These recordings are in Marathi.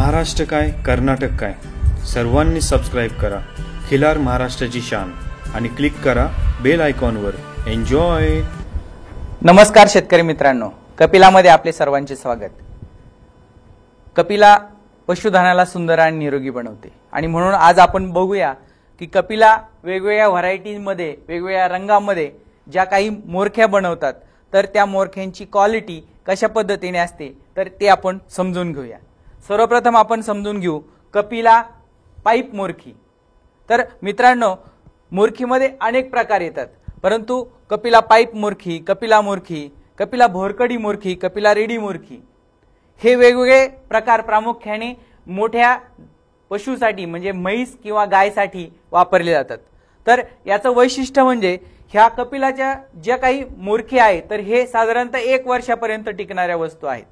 महाराष्ट्र काय कर्नाटक काय सर्वांनी सबस्क्राईब करा खिलार महाराष्ट्राची शान आणि क्लिक करा बेल आयकॉनवर. एन्जॉय. नमस्कार शेतकरी मित्रांनो, कपिलामध्ये आपले सर्वांचे स्वागत. कपिला पशुधनाला सुंदर आणि निरोगी बनवते आणि म्हणून आज आपण बघूया की कपिला वेगवेगळ्या व्हरायटीमध्ये वेगवेगळ्या रंगामध्ये ज्या काही मोरख्या बनवतात तर त्या मोरख्यांची क्वालिटी कशा पद्धतीने असते तर ते आपण समजून घेऊया. सर्वप्रथम आपण समजून घेऊ कपिला पाईप मोरखी. तर मित्रांनो, मोरखीमध्ये अनेक प्रकार येतात, परंतु कपिला पाईप मोरखी, कपिला मोरखी, कपिला भोरकडी मोरखी, कपिला रेडी मोरखी हे वेगवेगळे प्रकार प्रामुख्याने मोठ्या पशुसाठी म्हणजे म्हैस किंवा गायसाठी वापरले जातात. तर याचं वैशिष्ट्य म्हणजे ह्या कपिलाच्या ज्या काही मोरखी आहेत तर हे साधारणतः 1 वर्षापर्यंत टिकणाऱ्या वस्तू आहेत.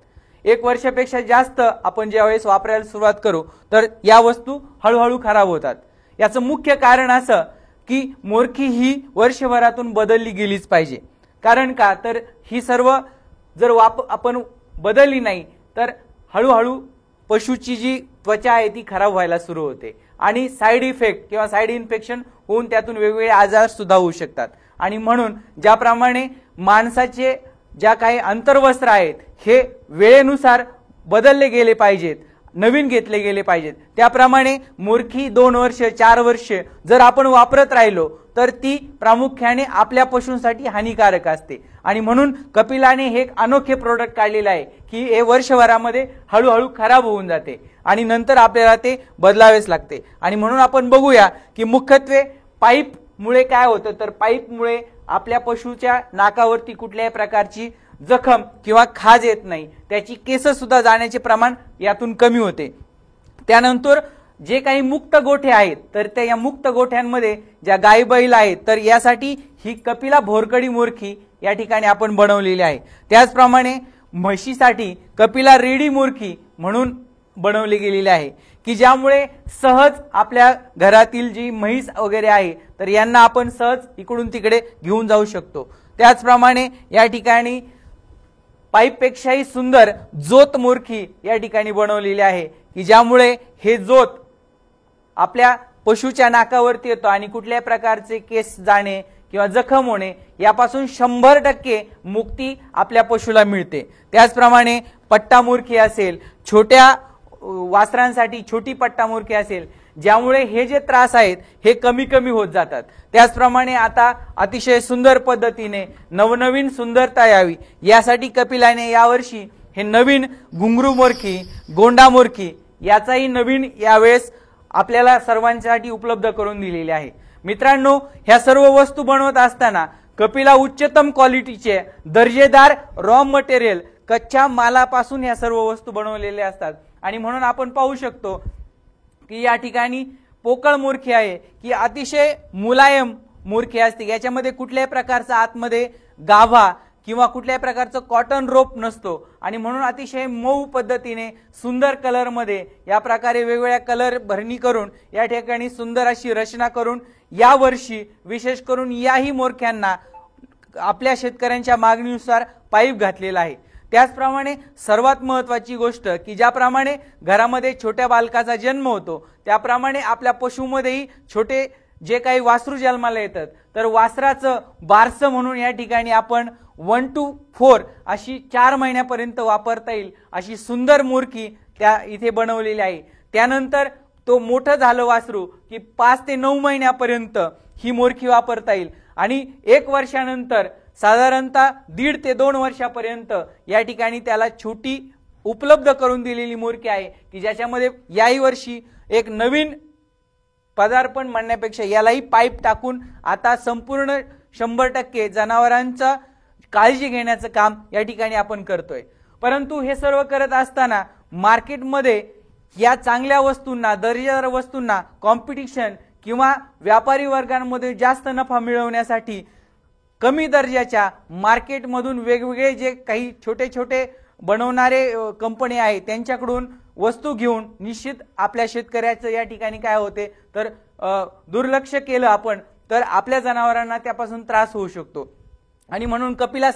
1 वर्षापेक्षा जास्त आपण ज्यावेळेस वापरायला सुरुवात करू तर या वस्तू हळूहळू खराब होतात. याचं मुख्य कारण असं की मोरखी ही वर्षभरातून बदलली गेलीच पाहिजे. कारण का तर ही सर्व जर आपण बदलली नाही तर हळूहळू पशुची जी त्वचा आहे ती खराब व्हायला सुरू होते आणि साईड इफेक्ट किंवा साईड इन्फेक्शन होऊन त्यातून वेगवेगळे आजार सुद्धा होऊ शकतात. आणि म्हणून ज्याप्रमाणे माणसाचे ज्या काही अंतर्वस्त्र आहेत हे वेळेनुसार बदलले गेले पाहिजेत, नवीन घेतले गेले पाहिजेत, त्याप्रमाणे मोरखी 2 वर्ष 4 वर्ष जर आपण वापरत राहिलो तर ती प्रामुख्याने आपल्या पशूंसाठी हानिकारक असते. आणि म्हणून कपिलाने हे एक अनोखे प्रोडक्ट काढलेले आहे की हे वर्षभरामध्ये हळूहळू खराब होऊन जाते आणि नंतर आपल्याला ते बदलावेच लागते. आणि म्हणून आपण बघूया की मुख्यत्वे पाईप मुळे काय होतं तर पाईप मुळे आपल्या पशुच्या नाकावरती कुठल्याही प्रकारची जखम किंवा खाज येत नाही, त्याची केस सुद्धा जाण्याचे प्रमाण यातून कमी होते. त्यानंतर जे काही मुक्त गोठे आहेत तर त्या या मुक्त गोठ्यांमध्ये ज्या गाई बैल आहेत तर यासाठी ही कपिला भोरकडी मोरखी या ठिकाणी आपण बनवलेली आहे. त्याचप्रमाणे म्हशीसाठी कपिला रेडी मोरखी म्हणून बनवली गेलेली आहे की ज्यामुळे सहज आपल्या घरातील जी म्हैस वगैरे आहे तर यांना आपण सहज इकडून तिकडे घेऊन जाऊ शकतो. त्याचप्रमाणे या ठिकाणी पाईपपेक्षाही सुंदर जोत मोरखी या ठिकाणी बनवलेली आहे की ज्यामुळे हे जोत आपल्या पशुच्या नाकावरती येतो आणि कुठल्याही प्रकारचे केस जाणे किंवा जखम होणे यापासून 100% मुक्ती आपल्या पशुला मिळते. त्याचप्रमाणे पट्टा मोरखी असेल, छोट्या वासरांसाठी छोटी पट्टा मोरखी असेल, ज्यामुळे हे जे त्रास आहेत हे कमी कमी होत जातात. त्याचप्रमाणे आता अतिशय सुंदर पद्धतीने नवनवीन सुंदरता यावी यासाठी कपिलाने यावर्षी हे नवीन घुंगरू मोरखी, गोंडा मोरखी याचाही नवीन यावेळेस आपल्याला सर्वांसाठी उपलब्ध करून दिलेले आहे. मित्रांनो, ह्या सर्व वस्तू बनवत असताना कपिला उच्चतम क्वालिटीचे दर्जेदार रॉ मटेरियल कच्च्या मालापासून ह्या सर्व वस्तू बनवलेल्या असतात. आणि म्हणून आपण पाहू शकतो की या ठिकाणी पोकळ मोरखी आहे की अतिशय मुलायम मोरखी असते. याच्यामध्ये कुठल्याही प्रकारचा आतमध्ये गाभा किंवा कुठल्याही प्रकारचं कॉटन रोप नसतो आणि म्हणून अतिशय मऊ पद्धतीने सुंदर कलरमध्ये या प्रकारे वेगवेगळ्या कलर भरणी करून या ठिकाणी सुंदर अशी रचना करून यावर्षी विशेष करून याही मोरख्यांना आपल्या शेतकऱ्यांच्या मागणीनुसार पाईप घातलेला आहे. त्याचप्रमाणे सर्वात महत्त्वाची गोष्ट की ज्याप्रमाणे घरामध्ये छोट्या बालकाचा जन्म होतो त्याप्रमाणे आपल्या पशुमध्येही छोटे जे काही वासरू जन्माला येतात तर वासराचं बारसं म्हणून या ठिकाणी आपण 1 to 4 अशी 4 महिन्यापर्यंत वापरता येईल अशी सुंदर मोरखी त्या इथे बनवलेली आहे. त्यानंतर तो मोठं झालं वासरू की 5 ते 9 महिन्यापर्यंत ही मोरखी वापरता येईल आणि 1 वर्षानंतर साधारणतः 1.5 ते 2 वर्षापर्यंत या ठिकाणी त्याला छोटी उपलब्ध करून दिलेली मोरखी आहे की ज्याच्यामध्ये याही वर्षी एक नवीन पदार्पण म्हणण्यापेक्षा यालाही पाईप टाकून आता संपूर्ण 100% जनावरांचा काळजी घेण्याचं काम या ठिकाणी आपण करतोय. परंतु हे सर्व करत असताना मार्केटमध्ये या चांगल्या वस्तूंना, दर्जेदार वस्तूंना कॉम्पिटिशन किंवा व्यापारी वर्गांमध्ये जास्त नफा मिळवण्यासाठी कमी दर्जाच्या मार्केटमधून वेगवेगळे जे काही छोटे छोटे बनवणारे कंपनी आहेत त्यांच्याकडून वस्तू घेऊन निश्चित आपल्या शेतकऱ्याचं या ठिकाणी काय होते तर दुर्लक्ष केलं आपण तर आपल्या जनावरांना त्यापासून त्रास होऊ शकतो. आणि म्हणून कपिला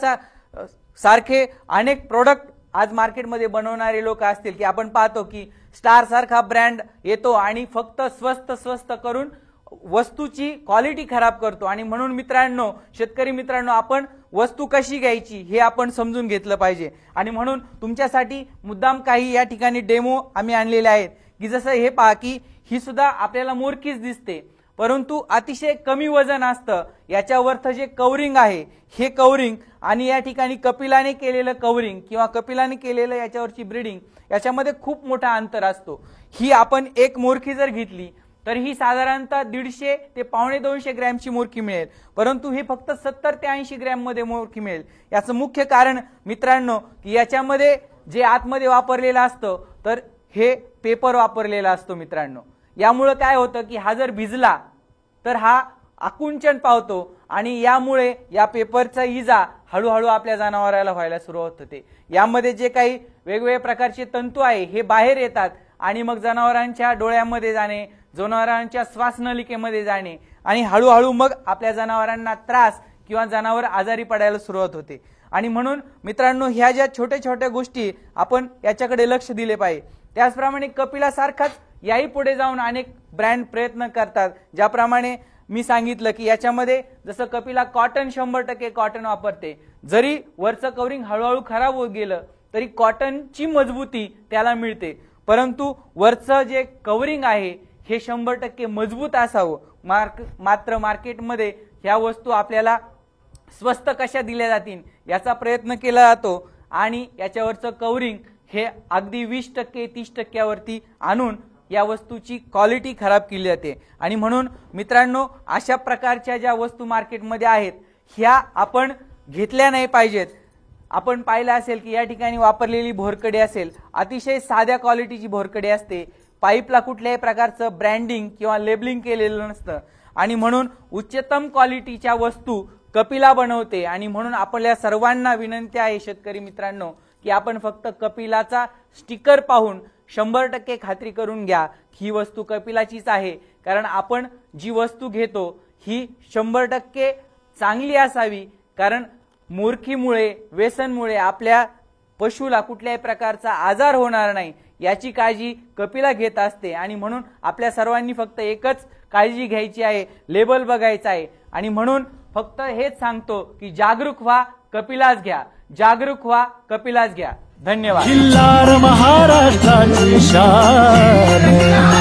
सारखे अनेक प्रोडक्ट आज मार्केटमध्ये बनवणारे लोक असतील की आपण पाहतो की स्टार सारखा ब्रँड येतो आणि फक्त स्वस्त करून वस्तूची क्वालिटी खराब करतो. आणि म्हणून मित्रांनो, शेतकरी मित्रांनो, आपण वस्तू कशी घ्यायची हे आपण समजून घेतलं पाहिजे. आणि म्हणून तुमच्यासाठी मुद्दाम काही या ठिकाणी डेमो आम्ही आणलेले आहेत की जसं हे पहा की ही सुद्धा आपल्याला मोरकीच दिसते, परंतु अतिशय कमी वजन असतं. याच्यावरचं जे कवरिंग आहे हे कवरिंग आणि या ठिकाणी कपिलाने केलेलं कवरिंग किंवा कपिलाने केलेलं याच्यावरची ब्रीडिंग याच्यामध्ये खूप मोठा अंतर असतो. ही आपण एक मोरकी जर घेतली तर ही साधारणतः 150 ते 1.25 ग्रॅमची मोरकी मिळेल, परंतु ही फक्त 70 ते 80 ग्रॅम मध्ये मोरकी मिळेल. याचं मुख्य कारण मित्रांनो की याच्यामध्ये जे आतमध्ये वापरलेलं असतं तर हे पेपर वापरलेला असतो मित्रांनो. यामुळे काय होतं की हा जर भिजला तर हा आकुंचन पावतो आणि यामुळे या पेपरचा इजा हळूहळू आपल्या जनावराला व्हायला सुरुवात होते. यामध्ये जे काही वेगवेगळ्या प्रकारचे तंतू आहे हे बाहेर येतात आणि मग जनावरांच्या डोळ्यामध्ये जाणे, जनावरांच्या श्वासनलिकेमध्ये जाणे आणि हळूहळू मग आपल्या जनावरांना त्रास किंवा जनावर आजारी पडायला सुरुवात होते. आणि म्हणून मित्रांनो, ह्या ज्या छोट्या छोट्या गोष्टी आपण याच्याकडे लक्ष दिले पाहिजे. त्याचप्रमाणे कपिला सारखाच याही पुढे जाऊन अनेक ब्रँड प्रयत्न करतात. ज्याप्रमाणे मी सांगितलं की याच्यामध्ये जसं कपिला कॉटन 100% कॉटन वापरते, जरी वरचं कवरिंग हळूहळू खराब होत गेलं तरी कॉटनची मजबूती त्याला मिळते, परंतु वरचं जे कवरिंग आहे हे 100% मजबूत असावं. मात्र मार्केटमध्ये ह्या वस्तू आपल्याला स्वस्त कशा दिल्या जातील याचा प्रयत्न केला जातो आणि याच्यावरचं कवरिंग हे अगदी 20% 30% वरती आणून या वस्तूची क्वालिटी खराब केली जाते. आणि म्हणून मित्रांनो, अशा प्रकारच्या ज्या वस्तू मार्केटमध्ये आहेत ह्या आपण घेतल्या नाही पाहिजेत. आपण पाहिलं असेल की या ठिकाणी वापरलेली भोरकडी असेल, अतिशय साध्या क्वालिटीची भोरकडी असते. पाईपला कुठल्याही प्रकारचं ब्रँडिंग किंवा लेबलिंग केलेलं नसतं आणि म्हणून उच्चतम क्वालिटीच्या वस्तू कपिला बनवते. आणि म्हणून आपल्या सर्वांना विनंती आहे शेतकरी मित्रांनो की आपण फक्त कपिलाचा स्टिकर पाहून 100% खात्री करून घ्या ही वस्तू कपिलाचीच आहे. कारण आपण जी वस्तू घेतो ही 100% चांगली असावी, कारण मूर्खीमुळे, व्यसनमुळे आपल्या पशुला कुठल्याही प्रकारचा आजार होणार नाही याची काळजी कपिला घेत असते. आणि म्हणून आपल्या सर्वांनी फक्त एकच काळजी घ्यायची आहे, लेबल बघायचं आहे. आणि म्हणून फक्त हेच सांगतो की जागरूक व्हा, कपिलाच घ्या. जागरूक व्हा, कपिलाच घ्या. धन्यवाद. खिल्लार महाराष्ट्राची शान.